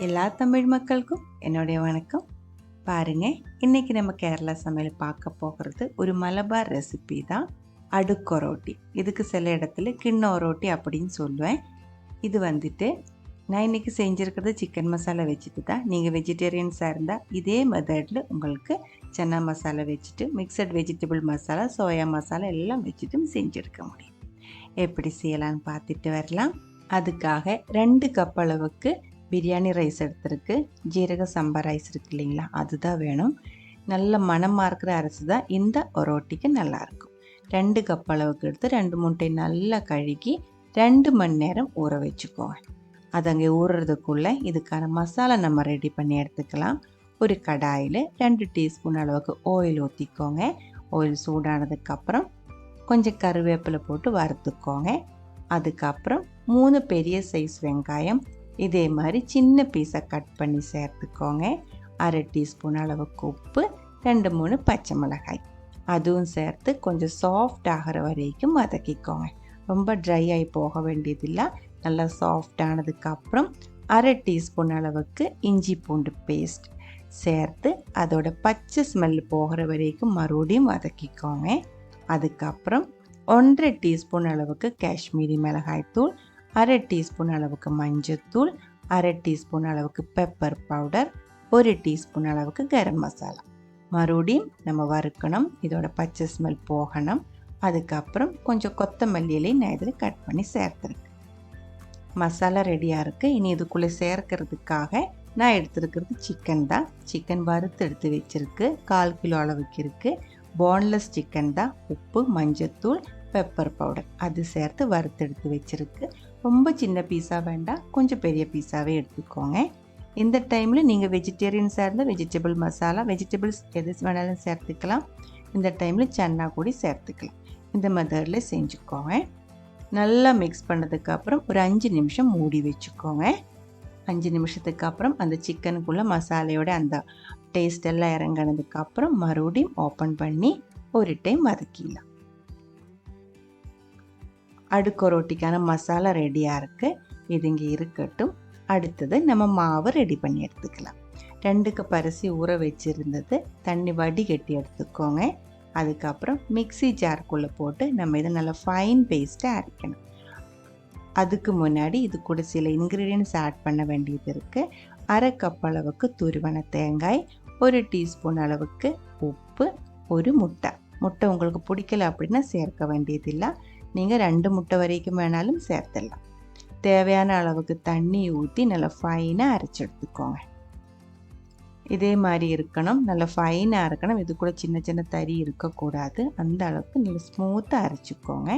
எல்லா தமிழ் மக்களுக்கும் என்னுடைய வணக்கம். பாருங்க, இன்னைக்கு நம்ம கேரளா சமையல் பார்க்க போகிறது ஒரு மலபார் ரெசிபி தான், அடுக்கொரோட்டி. இதுக்கு சில இடத்துல கிண்ணோரோட்டி அப்படின்னு சொல்லுவேன். இது வந்துட்டு நான் இன்றைக்கி செஞ்சுருக்கிறது சிக்கன் மசாலா வச்சுட்டு தான். நீங்கள் வெஜிடேரியன்ஸாக இருந்தால் இதே மெத்தடில் உங்களுக்கு சன்னா மசாலா வச்சுட்டு mixed vegetable masala, soya masala எல்லாம் வச்சுட்டு செஞ்செடுக்க முடியும். எப்படி செய்யலான்னு பார்த்துட்டு வரலாம். அதுக்காக 2 கப் அளவுக்கு பிரியாணி ரைஸ் எடுத்துருக்கு. ஜீரக சம்பா ரைஸ் இருக்குது இல்லைங்களா, அதுதான் வேணும். நல்ல மணமாக இருக்கிற அரிசி தான் இந்த ஒரோட்டிக்கு நல்லாயிருக்கும். 2 கப் அளவுக்கு எடுத்து 2 முட்டை நல்லா கழுகி 2 மணி நேரம் ஊற வச்சுக்கோங்க. அது அங்கே ஊறுறதுக்குள்ளே இதுக்கான மசாலா நம்ம ரெடி பண்ணி எடுத்துக்கலாம். ஒரு கடாயில் 2 டீஸ்பூன் அளவுக்கு ஆயில் ஊற்றிக்கோங்க. ஆயில் சூடானதுக்கப்புறம் கொஞ்சம் கருவேப்பிலை போட்டு வறுத்துக்கோங்க. அதுக்கப்புறம் 3 பெரிய சைஸ் வெங்காயம் இதே மாதிரி சின்ன பீஸாக கட் பண்ணி சேர்த்துக்கோங்க. 1/2 டீஸ்பூன் அளவுக்கு உப்பு, 2-3 பச்சை மிளகாய் அதுவும் சேர்த்து கொஞ்சம் சாஃப்ட் ஆகிற வரைக்கும் வதக்கிக்கோங்க. ரொம்ப ட்ரை ஆகி போக வேண்டியதில்லை. நல்லா சாஃப்ட் ஆனதுக்கப்புறம் 1/2 டீஸ்பூன் அளவுக்கு இஞ்சி பூண்டு பேஸ்ட் சேர்த்து அதோட பச்சை ஸ்மெல் போகிற வரைக்கும் மறுபடியும் வதக்கிக்கோங்க. அதுக்கப்புறம் 1/2 டீஸ்பூன் அளவுக்கு காஷ்மீரி மிளகாய்த்தூள், 1/2 டீஸ்பூன் அளவுக்கு மஞ்சத்தூள், 1/2 டீஸ்பூன் அளவுக்கு பெப்பர் பவுடர், 1 டீஸ்பூன் அளவுக்கு கரம் மசாலா மறுபடியும் நம்ம வறுக்கணும். இதோட பச்சை ஸ்மெல் போகணும். அதுக்கப்புறம் கொஞ்சம் கொத்தமல்லி இலை நான் இதில் கட் பண்ணி சேர்த்துருக்கேன். மசாலா ரெடியாக இருக்குது. இனி இதுக்குள்ளே சேர்க்கறதுக்காக நான் எடுத்துருக்கிறது சிக்கன் தான். சிக்கன் வறுத்து எடுத்து வச்சுருக்கு. 1/4 கிலோ அளவுக்கு இருக்குது. போன்லெஸ் சிக்கன் தான். உப்பு, மஞ்சத்தூள், பெப்பர் பவுடர் அது சேர்த்து வறுத்து எடுத்து வச்சுருக்கு. ரொம்ப சின்ன பீஸாக வேண்டாம், கொஞ்சம் பெரிய பீஸாகவே எடுத்துக்கோங்க. இந்த டைமில் நீங்கள் வெஜிடேரியன்ஸாக இருந்தால் வெஜிடபிள் மசாலா, வெஜிடபிள்ஸ் எது வேணாலும் சேர்த்துக்கலாம். இந்த டைமில் சன்னா கூட சேர்த்துக்கலாம். இந்த மெத்தடில் செஞ்சுக்கோங்க. நல்லா மிக்ஸ் பண்ணதுக்கப்புறம் ஒரு 5 நிமிஷம் மூடி வச்சுக்கோங்க. 5 நிமிஷத்துக்கு அப்புறம் அந்த சிக்கனுக்குள்ளே மசாலையோட அந்த டேஸ்ட் எல்லாம் இறங்கினதுக்கப்புறம் மறுபடியும் ஓப்பன் பண்ணி ஒரு டைம் வதக்கிடலாம். அடுக்கொரோட்டிக்கான மசாலா ரெடியாக இருக்குது. இது இங்கே இருக்கட்டும். அடுத்தது நம்ம மாவு ரெடி பண்ணி எடுத்துக்கலாம். 2 கப் அரிசி ஊற வச்சுருந்தது தண்ணி வடிகட்டி எடுத்துக்கோங்க. அதுக்கப்புறம் மிக்ஸி ஜார்க்குள்ளே போட்டு நம்ம இதை நல்லா ஃபைன் பேஸ்ட்டாக அரைக்கணும். அதுக்கு முன்னாடி இது கூட சில இன்க்ரீடியன்ட்ஸ் ஆட் பண்ண வேண்டியது இருக்குது. 1/2 கப் அளவுக்கு துருவன தேங்காய், 1 டீஸ்பூன் அளவுக்கு உப்பு, 1 முட்டை. முட்டை உங்களுக்கு பிடிக்கல அப்படின்னா சேர்க்க வேண்டியதில்லை. நீங்கள் 2 முட்டை வரைக்கும் வேணாலும் சேர்த்துடலாம். தேவையான அளவுக்கு தண்ணி ஊற்றி நல்லா ஃபைனாக அரைச்சி எடுத்துக்கோங்க. இதே மாதிரி இருக்கணும், நல்லா ஃபைனாக இருக்கணும். இது கூட சின்ன சின்ன தறி இருக்கக்கூடாது. அந்த அளவுக்கு நல்லா ஸ்மூத்தாக அரைச்சிக்கோங்க.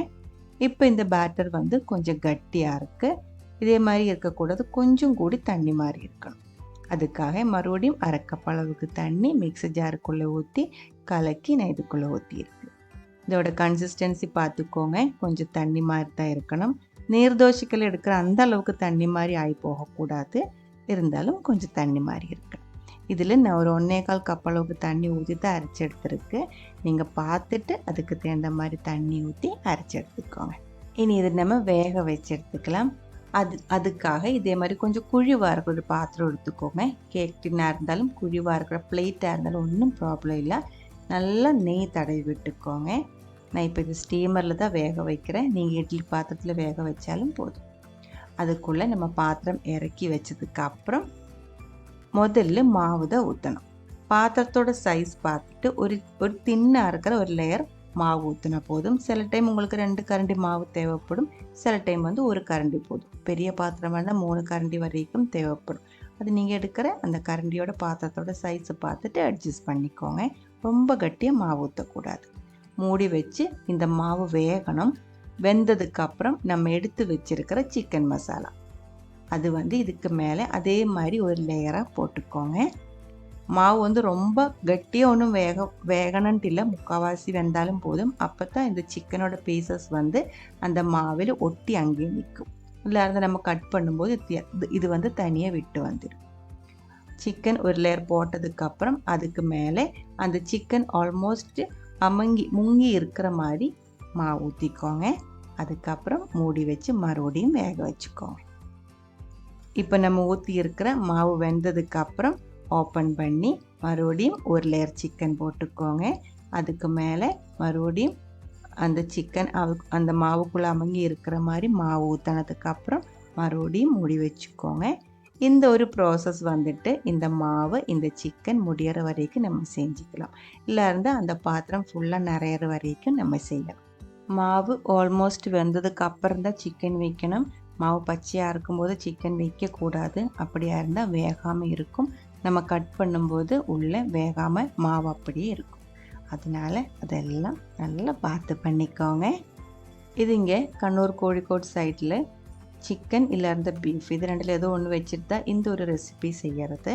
இப்போ இந்த பேட்டர் வந்து கொஞ்சம் கட்டியாக இருக்குது. இதே மாதிரி இருக்கக்கூடாது, கொஞ்சம் கூடி தண்ணி மாதிரி இருக்கணும். அதுக்காக மறுபடியும் 1/2 கப் அளவுக்கு தண்ணி மிக்ஸி ஜாருக்குள்ளே ஊற்றி கலக்கி நான் இதுக்குள்ளே ஊற்றிருக்கு. இதோட கன்சிஸ்டன்சி பார்த்துக்கோங்க, கொஞ்சம் தண்ணி மாதிரி தான் இருக்கணும். நீர்தோஷிகள் எடுக்கிற அந்த அளவுக்கு தண்ணி மாதிரி ஆகி போகக்கூடாது. இருந்தாலும் கொஞ்சம் தண்ணி மாதிரி இருக்கணும். இதில் நான் ஒரு 1/4 கப் அளவுக்கு தண்ணி ஊற்றி தான் அரைச்சி எடுத்துருக்கு. நீங்கள் பார்த்துட்டு அதுக்கு தகுந்த மாதிரி தண்ணி ஊற்றி அரைச்சி எடுத்துக்கோங்க. இனி இதை நம்ம வேக வச்சு எடுத்துக்கலாம். அதுக்காக இதே மாதிரி கொஞ்சம் குழிவாக இருக்கிற ஒரு பாத்திரம் எடுத்துக்கோங்க. கேக் டின்னாக இருந்தாலும் குழிவாக இருக்கிற பிளேட்டாக இருந்தாலும் ஒன்றும் ப்ராப்ளம் இல்லை. நல்லா நெய் தடவி விட்டுக்கோங்க. நான் இப்போ இது ஸ்டீமரில் தான் வேக வைக்கிறேன். நீங்கள் இட்லி பாத்திரத்தில் வேக வச்சாலும் போதும். அதுக்குள்ளே நம்ம பாத்திரம் இறக்கி வச்சதுக்கப்புறம் முதல்ல மாவு தான் ஊற்றணும். பாத்திரத்தோட சைஸ் பார்த்துட்டு ஒரு தின்னாக இருக்கிற ஒரு லேயர் மாவு ஊற்றினா போதும். சில டைம் உங்களுக்கு 2 கரண்டி மாவு தேவைப்படும். சில டைம் வந்து 1 கரண்டி போதும். பெரிய பாத்திரமாக இருந்தால் 3 கரண்டி வரைக்கும் தேவைப்படும். அது நீங்கள் எடுக்கிற அந்த கரண்டியோட பாத்திரத்தோட சைஸை பார்த்துட்டு அட்ஜஸ்ட் பண்ணிக்கோங்க. ரொம்ப கட்டியாக மாவு ஊற்றக்கூடாது. மூடி வச்சு இந்த மாவு வேகணும். வெந்ததுக்கப்புறம் நம்ம எடுத்து வச்சிருக்கிற சிக்கன் மசாலா அது வந்து இதுக்கு மேலே அதே மாதிரி ஒரு லேயராக போட்டுக்கோங்க. மாவு வந்து ரொம்ப கட்டியாக ஒன்றும் வேகணுன்ட்டு இல்லை, முக்கால்வாசி வெந்தாலும் போதும். அப்போ தான் இந்த சிக்கனோட பீசஸ் வந்து அந்த மாவில் ஒட்டி அங்கேயே நிற்கும். இல்லாத நம்ம கட் பண்ணும்போது இது வந்து தனியாக விட்டு வந்துடும். சிக்கன் ஒரு லேயர் போட்டதுக்கப்புறம் அதுக்கு மேலே அந்த சிக்கன் ஆல்மோஸ்ட் முங்கி இருக்கிற மாதிரி மாவு ஊற்றிக்கோங்க. அதுக்கப்புறம் மூடி வச்சு மறுபடியும் வேக வச்சுக்கோங்க. இப்போ நம்ம ஊற்றி இருக்கிற மாவு வெந்ததுக்கப்புறம் ஓப்பன் பண்ணி மறுபடியும் ஒரு லேயர் சிக்கன் போட்டுக்கோங்க. அதுக்கு மேலே மறுபடியும் அந்த சிக்கன் அந்த மாவுக்குள்ளே அமுங்கி இருக்கிற மாதிரி மாவு ஊற்றினதுக்கப்புறம் மறுபடியும் மூடி வச்சுக்கோங்க. இந்த ஒரு ப்ராசஸ் வந்துட்டு இந்த மாவு இந்த சிக்கன் முடிகிற வரைக்கும் நம்ம செஞ்சுக்கலாம். இல்லை இருந்தால் அந்த பாத்திரம் ஃபுல்லாக நிறையிற வரைக்கும் நம்ம செய்யலாம். மாவு ஆல்மோஸ்ட் வெந்ததுக்கு அப்புறம் தான் சிக்கன் வைக்கணும். மாவு பச்சையாக இருக்கும்போது சிக்கன் வைக்கக்கூடாது. அப்படியா இருந்தால் வேகாமல் இருக்கும். நம்ம கட் பண்ணும்போது உள்ளே வேகாமல் மாவு அப்படியே இருக்கும். அதனால் அதெல்லாம் நல்லா பார்த்து பண்ணிக்கோங்க. இது இங்கே கண்ணூர் கோழிக்கோடு சைடில் சிக்கன் இல்லை இருந்த பீஃப் இது ரெண்டில் ஏதோ ஒன்று வச்சுட்டு தான் இந்த ஒரு ரெசிபி செய்கிறது.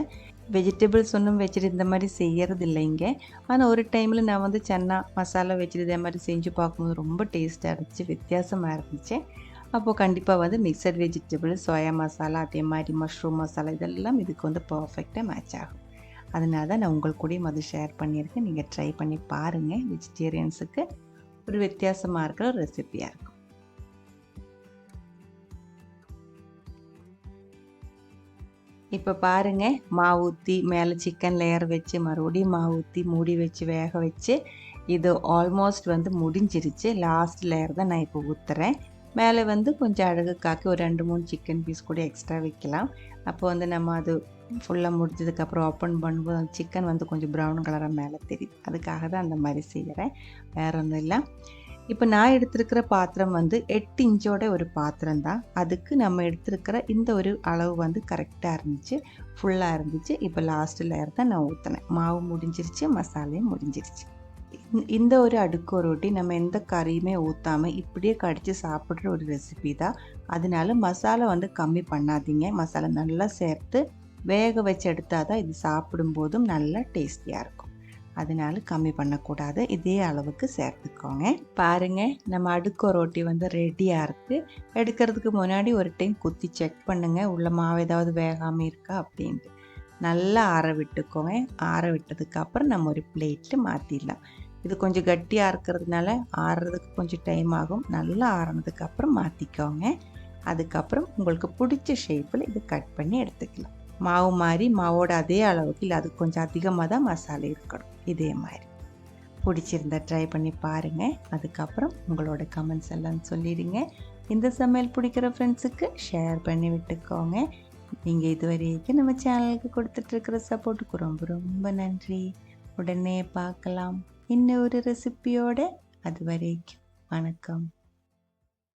வெஜிடபிள்ஸ் ஒன்றும் வச்சுட்டு இந்த மாதிரி செய்கிறது இல்லைங்க. ஆனால் ஒரு டைமில் நான் வந்து சன்னா மசாலா வச்சுட்டு இதே மாதிரி செஞ்சு பார்க்கும்போது ரொம்ப டேஸ்ட்டாக இருந்துச்சு, வித்தியாசமாக இருந்துச்சு. அப்போது கண்டிப்பாக வந்து மிக்சட் வெஜிடபிள், சோயா மசாலா, அதே மாதிரி மஷ்ரூம் மசாலா இதெல்லாம் இதுக்கு வந்து பர்ஃபெக்டாக மேட்ச் ஆகும். அதனால தான் நான் உங்கள் கூடயும் அது ஷேர் பண்ணியிருக்கேன். நீங்கள் ட்ரை பண்ணி பாருங்கள். வெஜிடேரியன்ஸுக்கு ஒரு வித்தியாசமாக இருக்கிற ஒரு ரெசிபியாக இருக்கும். இப்போ பாருங்கள், மாவு ஊற்றி மேலே சிக்கன் லேயர் வச்சு மறுபடியும் மாவு ஊற்றி மூடி வச்சு வேக வச்சு இது ஆல்மோஸ்ட் வந்து முடிஞ்சிருச்சு. லாஸ்ட் லேயர் தான் நான் இப்போ ஊற்றுறேன். மேலே வந்து கொஞ்சம் அழகுக்காக்கி ஒரு 2-3 சிக்கன் பீஸ் கூட எக்ஸ்ட்ரா வைக்கலாம். அப்போ வந்து நம்ம அது ஃபுல்லாக முடிஞ்சதுக்கப்புறம் ஓப்பன் பண்ணும்போது அந்த சிக்கன் வந்து கொஞ்சம் ப்ரௌன் கலராக மேலே தெரியுது. அதுக்காக தான் அந்த மாதிரி செய்கிறேன், வேறு ஒன்றும் இல்லை. இப்போ நான் எடுத்திருக்கிற பாத்திரம் வந்து 8 இன்ச்சோட ஒரு பாத்திரம் தான். அதுக்கு நம்ம எடுத்திருக்கிற இந்த ஒரு அளவு வந்து கரெக்டாக இருந்துச்சு, ஃபுல்லாக இருந்துச்சு. இப்போ லாஸ்ட் லேயர் தான் நான் ஊற்றினேன். மாவு முடிஞ்சிருச்சு, மசாலையும் முடிஞ்சிருச்சு. இந்த ஒரு அடுக்கு ரொட்டி நம்ம எந்த கறியுமே ஊற்றாமல் இப்படியே கடித்து சாப்பிட்ற ஒரு ரெசிபி தான். அதனால மசாலா வந்து கம்மி பண்ணாதீங்க. மசாலா நல்லா சேர்த்து வேக வச்சு எடுத்தால் தான் இது சாப்பிடும்போதும் நல்லா டேஸ்டியாக இருக்கும். அதனால கம்மி பண்ணக்கூடாது, இதே அளவுக்கு சேர்த்துக்கோங்க. பாருங்கள், நம்ம அடுக்கு ரொட்டி வந்து ரெடியாக இருக்குது. எடுக்கிறதுக்கு முன்னாடி ஒரு டைம் குத்தி செக் பண்ணுங்கள், உள்ள மாவு ஏதாவது வேகாமல் இருக்கா அப்படின்ட்டு. நல்லா ஆற விட்டுக்கோங்க. ஆற விட்டதுக்கப்புறம் நம்ம ஒரு பிளேட்டில் மாற்றிடலாம். இது கொஞ்சம் கட்டியாக இருக்கிறதுனால ஆறுறதுக்கு கொஞ்சம் டைம் ஆகும். நல்லா ஆறினதுக்கப்புறம் மாற்றிக்கோங்க. அதுக்கப்புறம் உங்களுக்கு பிடிச்ச ஷேப்பில் இது கட் பண்ணி எடுத்துக்கலாம். மாவு மாதிரி மாவோட அதே அளவுக்கு இல்லை, அது கொஞ்சம் அதிகமாக தான் மசாலா இருக்கணும். இதே மாதிரி பிடிச்சிருந்தா ட்ரை பண்ணி பாருங்கள். அதுக்கப்புறம் உங்களோட கமெண்ட்ஸ் எல்லாம் சொல்லிடுங்க. இந்த சமையல் பிடிக்கிற ஃப்ரெண்ட்ஸுக்கு ஷேர் பண்ணி விட்டுக்கோங்க. நீங்கள் இது வரைக்கும் நம்ம சேனலுக்கு கொடுத்துட்ருக்கிற சப்போர்ட்டுக்கு ரொம்ப ரொம்ப நன்றி. உடனே பார்க்கலாம் இன்னும் ஒரு ரெசிபியோட. அது வரைக்கும் வணக்கம்.